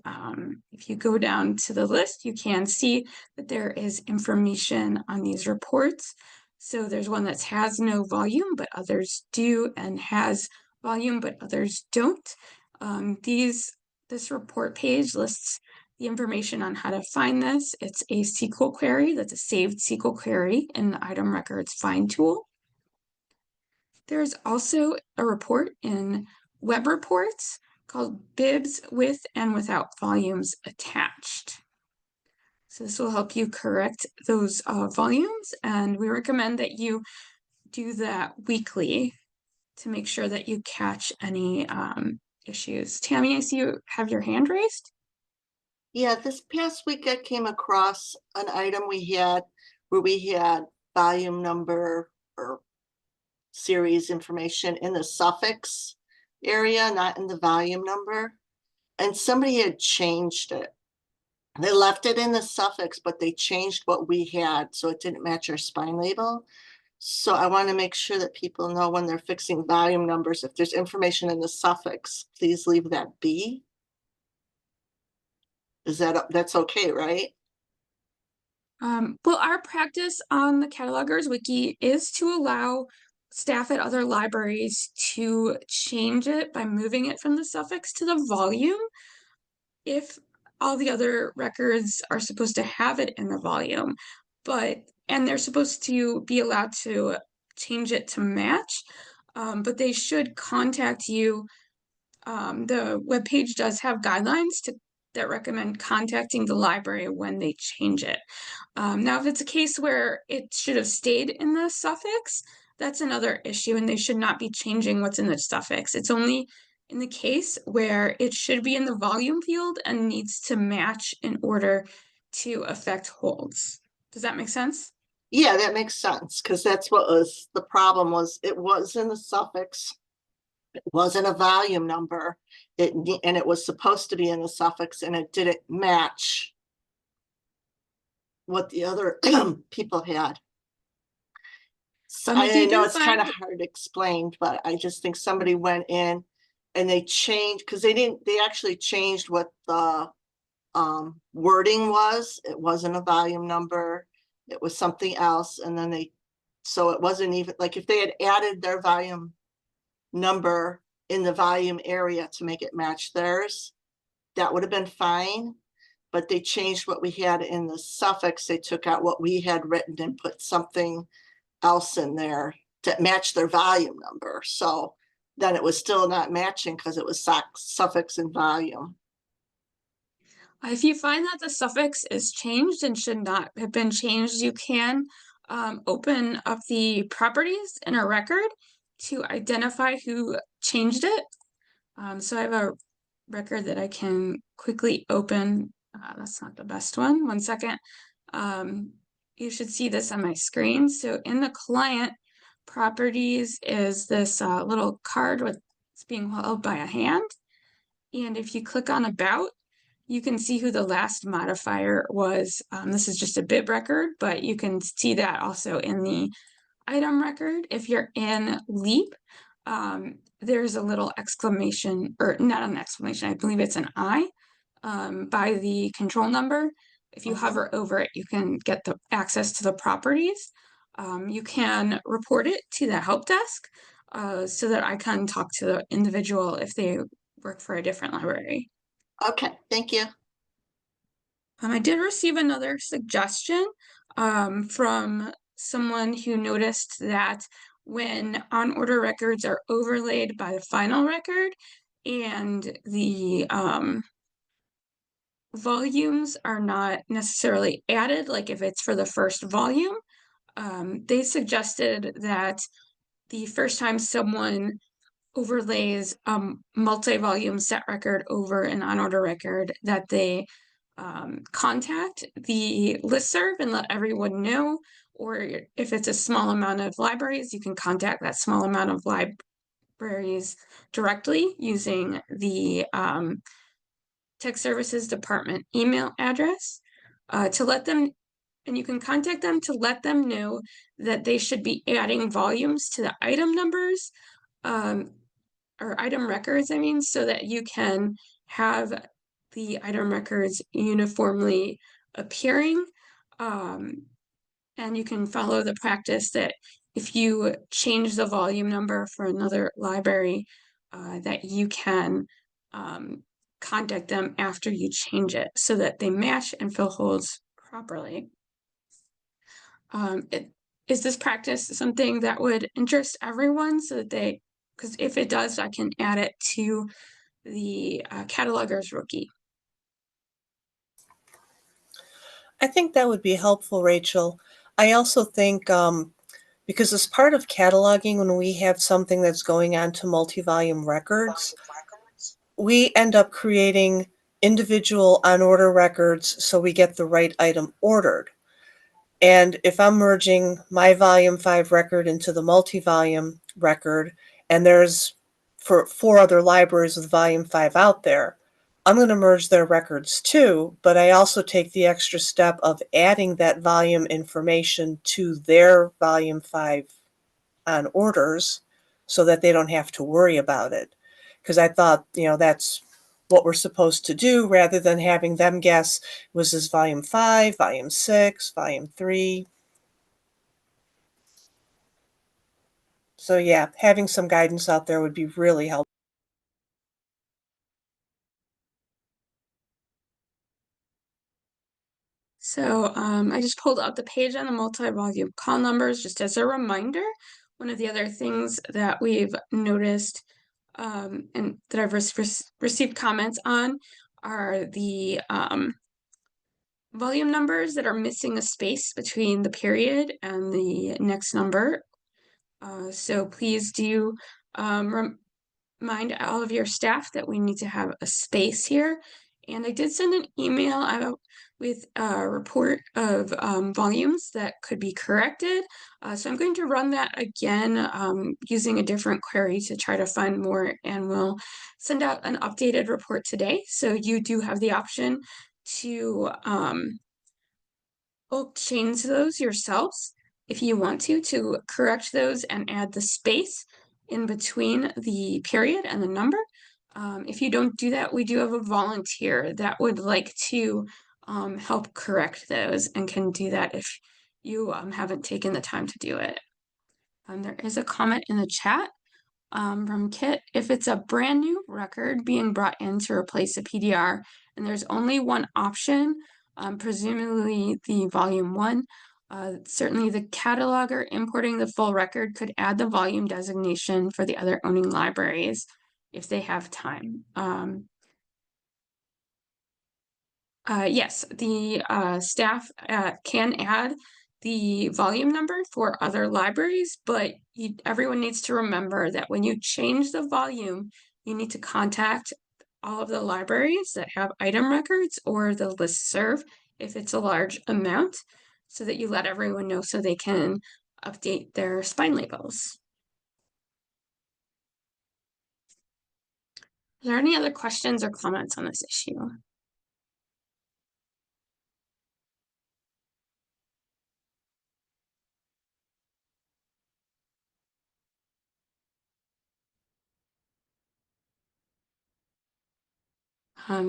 if you go down to the list, you can see that there is information on these reports. So there's one that has no volume, but others do, and has volume, but others don't. This report page lists the information on how to find this. It's a SQL query that's a saved SQL query in the item records find tool. There's also a report in web reports called bibs with and without volumes attached. So this will help you correct those volumes, and we recommend that you do that weekly to make sure that you catch any issues. Tammy, I see you have your hand raised. Yeah, this past week I came across an item we had where we had volume number or series information in the suffix area, not in the volume number. And somebody had changed it. They left it in the suffix, but they changed what we had, so it didn't match our spine label. So I want to make sure that people know when they're fixing volume numbers, if there's information in the suffix, please leave that be. That's okay, right? Well, our practice on the Catalogers Wiki is to allow staff at other libraries to change it by moving it from the suffix to the volume if all the other records are supposed to have it in the volume, and they're supposed to be allowed to change it to match, but they should contact you. The webpage does have guidelines that recommend contacting the library when they change it. Now, if it's a case where it should have stayed in the suffix, that's another issue, and they should not be changing what's in the suffix. It's only in the case where it should be in the volume field and needs to match in order to affect holds. Does that make sense? Yeah, that makes sense, because that's what was the problem. Was it was in the suffix. It wasn't a volume number. And it was supposed to be in the suffix, and it didn't match what the other people had. So I know it's kind of hard to explain, but I just think somebody went in and they changed, because they actually changed what the wording was. It wasn't a volume number. It was something else. And then so it wasn't even like if they had added their volume number in the volume area to make it match theirs, that would have been fine. But they changed what we had in the suffix. They took out what we had written and put something else in there to match their volume number. So then it was still not matching because it was suffix and volume. If you find that the suffix is changed and should not have been changed, you can open up the properties in a record to identify who changed it. So I have a record that I can quickly open. That's not the best one. One second. You should see this on my screen. So in the client properties is this little card with it's being held by a hand. And if you click on about, you can see who the last modifier was. This is just a bib record, but you can see that also in the item record. If you're in LEAP, there's a little exclamation, or not an exclamation, I believe it's an I by the control number. If you hover over it, you can get the access to the properties. You can report it to the help desk so that I can talk to the individual if they work for a different library. Okay, thank you. I did receive another suggestion from someone who noticed that when on-order records are overlaid by the final record and the volumes are not necessarily added, like if it's for the first volume, they suggested that the first time someone overlays multi-volume set record over an on-order record, that they contact the listserv and let everyone know, or if it's a small amount of libraries, you can contact that small amount of libraries directly using the Tech Services Department email address to let them, and you can contact them to let them know that they should be adding volumes to the item numbers, or item records, I mean, so that you can have the item records uniformly appearing. And you can follow the practice that if you change the volume number for another library, that you can contact them after you change it so that they match and fill holes properly. Is this practice something that would interest everyone so that they, because if it does, I can add it to the cataloger's rookie. I think that would be helpful, Rachel. I also think because as part of cataloging, when we have something that's going on to multi-volume records, we end up creating individual on-order records so we get the right item ordered. And if I'm merging my volume 5 record into the multi-volume record, and there's for 4 other libraries with volume 5 out there, I'm going to merge their records too, but I also take the extra step of adding that volume information to their volume 5 on orders so that they don't have to worry about it. Because I thought, that's what we're supposed to do rather than having them guess, was this volume 5, volume 6, volume 3? So yeah, having some guidance out there would be really helpful. So I just pulled up the page on the multi-volume call numbers just as a reminder. One of the other things that we've noticed and that I've received comments on are the volume numbers that are missing a space between the period and the next number. So please do remind all of your staff that we need to have a space here. And I did send an email out with a report of volumes that could be corrected. So I'm going to run that again using a different query to try to find more, and we'll send out an updated report today. So you do have the option to change those yourselves if you want to correct those and add the space in between the period and the number. If you don't do that, we do have a volunteer that would like to help correct those and can do that if you haven't taken the time to do it. There is a comment in the chat from Kit. If it's a brand new record being brought in to replace a PDR and there's only one option, presumably the volume 1, certainly the cataloger importing the full record could add the volume designation for the other owning libraries if they have time. Yes, the staff can add the volume number for other libraries, but everyone needs to remember that when you change the volume, you need to contact all of the libraries that have item records or the listserv if it's a large amount, so that you let everyone know so they can update their spine labels. Are there any other questions or comments on this issue?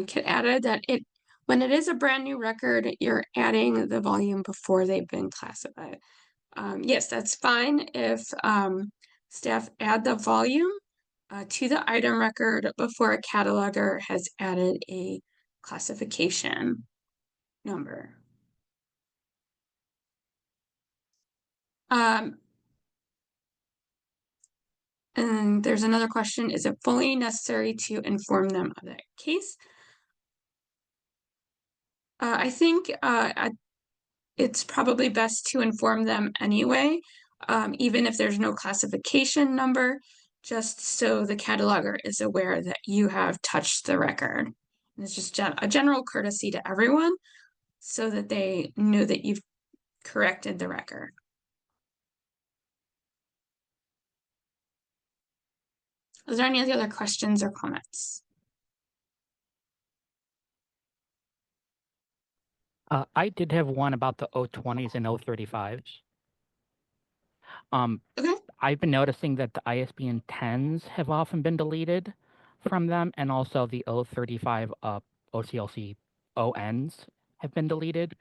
Kit added that when it is a brand new record, you're adding the volume before they've been classified. Yes, that's fine if staff add the volume to the item record before a cataloger has added a classification number. And there's another question, is it fully necessary to inform them of that case? I think it's probably best to inform them anyway, even if there's no classification number, just so the cataloger is aware that you have touched the record. And it's just a general courtesy to everyone so that they know that you've corrected the record. Is there any other questions or comments? I did have one about the O20s and O35s. Okay. I've been noticing that the ISBN 10s have often been deleted from them, and also the O35 OCLC ONs have been deleted.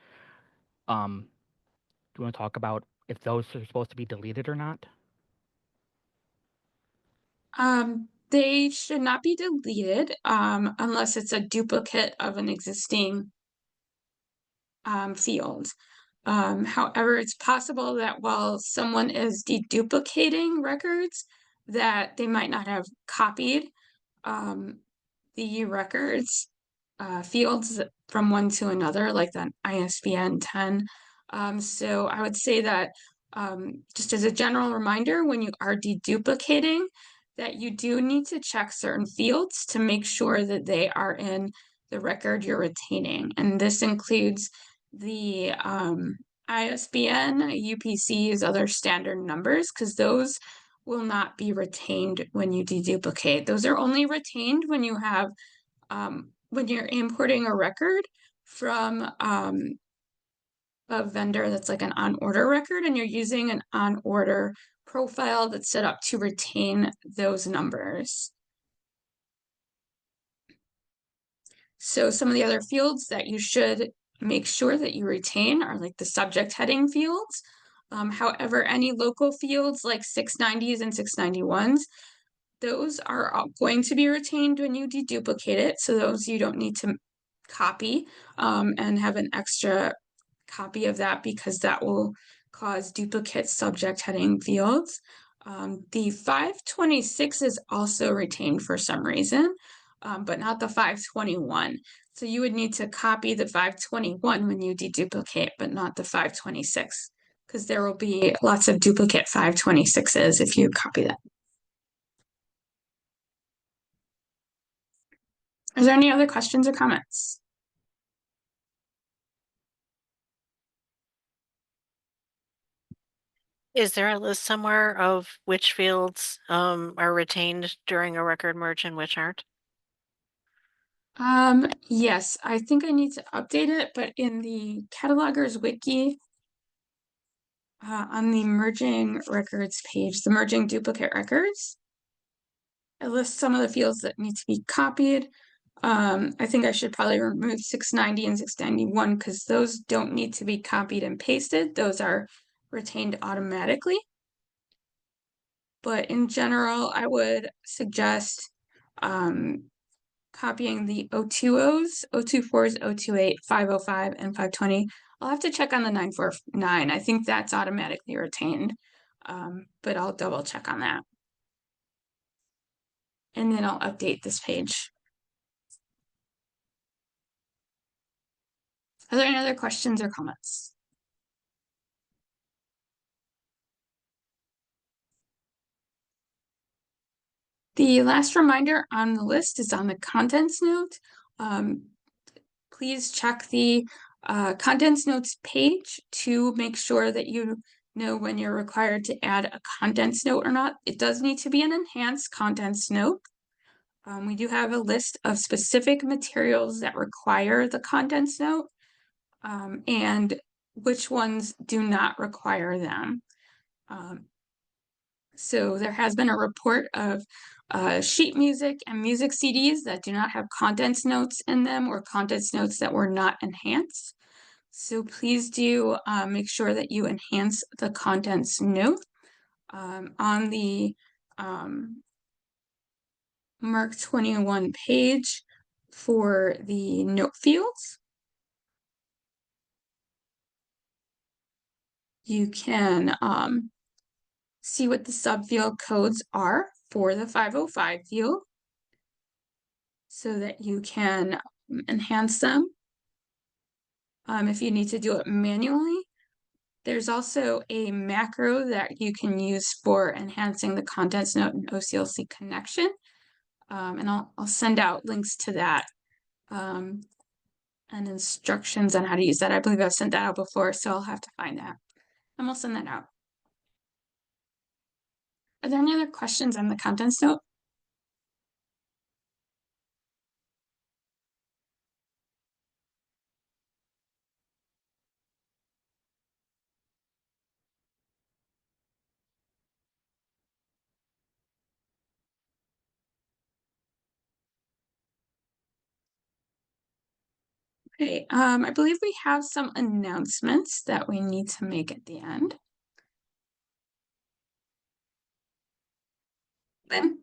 Do you want to talk about if those are supposed to be deleted or not? They should not be deleted unless it's a duplicate of an existing field. However, it's possible that while someone is deduplicating records, that they might not have copied the records fields from one to another, like that ISBN 10. So I would say that just as a general reminder, when you are deduplicating, that you do need to check certain fields to make sure that they are in the record you're retaining. And this includes the ISBN, UPCs, other standard numbers, because those will not be retained when you deduplicate. Those are only retained when you have when you're importing a record from a vendor that's like an on order record, and you're using an on order profile that's set up to retain those numbers. So some of the other fields that you should make sure that you retain are like the subject heading fields. However, any local fields like 690s and 691s, those are going to be retained when you deduplicate it. So those you don't need to copy and have an extra copy of that, because that will cause duplicate subject heading fields. The 526 is also retained for some reason, but not the 521. So you would need to copy the 521 when you deduplicate, but not the 526, because there will be lots of duplicate 526s if you copy that. Is there any other questions or comments? Is there a list somewhere of which fields are retained during a record merge and which aren't? Yes, I think I need to update it, but in the catalogers wiki, on the merging records page, the merging duplicate records, it lists some of the fields that need to be copied. I think I should probably remove 690 and 691 because those don't need to be copied and pasted. Those are retained automatically. But in general, I would suggest copying the 020s, 024s, 028, 505, and 520. I'll have to check on the 949. I think that's automatically retained, but I'll double check on that. And then I'll update this page. Are there any other questions or comments? The last reminder on the list is on the contents note. Please check the contents notes page to make sure that you know when you're required to add a contents note or not. It does need to be an enhanced contents note. We do have a list of specific materials that require the contents note and which ones do not require them. So there has been a report of sheet music and music CDs that do not have contents notes in them, or contents notes that were not enhanced. So please do make sure that you enhance the contents note on the Mark 21 page for the note fields. You can see what the subfield codes are for the 505 field so that you can enhance them. If you need to do it manually, there's also a macro that you can use for enhancing the contents note in OCLC connection. And I'll send out links to that and instructions on how to use that. I believe I've sent that out before, so I'll have to find that. And we'll send that out. Are there any other questions on the contents note? Okay, I believe we have some announcements that we need to make at the end. Then,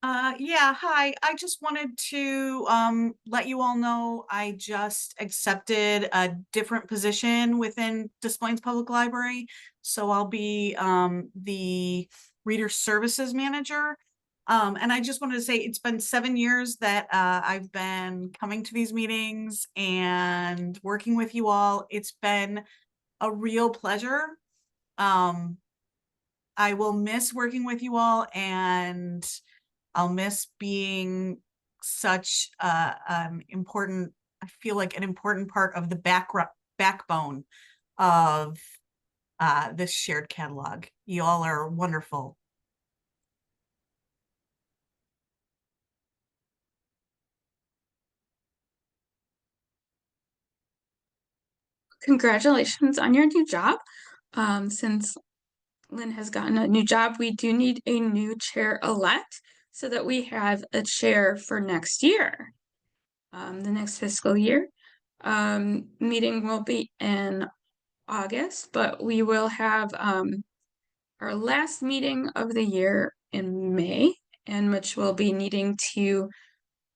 Yeah, hi. I just wanted to let you all know I just accepted a different position within Des Plaines Public Library. So I'll be the Reader Services Manager. And I just wanted to say it's been 7 years that I've been coming to these meetings and working with you all. It's been a real pleasure. I will miss working with you all, and I'll miss being such important, I feel like an important part of the backbone of this shared catalog. You all are wonderful. Congratulations on your new job. Since Lynn has gotten a new job, we do need a new chair-elect so that we have a chair for next year. The next fiscal year. Meeting will be in August, but we will have our last meeting of the year in May, in which we'll be needing to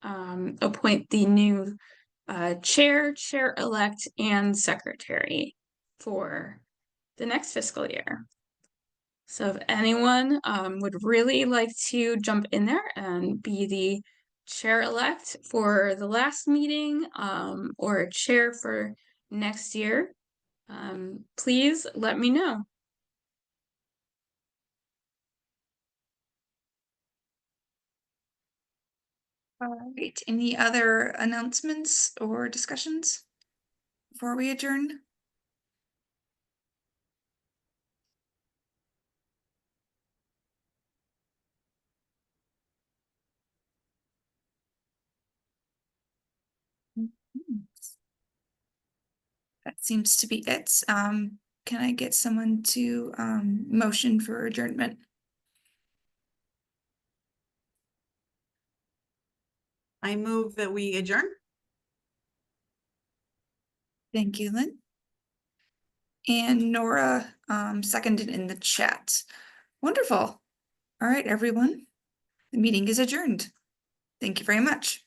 appoint the new chair, chair-elect, and secretary for the next fiscal year. So if anyone would really like to jump in there and be the chair-elect for the last meeting or a chair for next year, please let me know. All right, any other announcements or discussions before we adjourn? That seems to be it. Can I get someone to motion for adjournment? I move that we adjourn. Thank you, Lynn. And Nora seconded in the chat. Wonderful. All right, everyone. The meeting is adjourned. Thank you very much.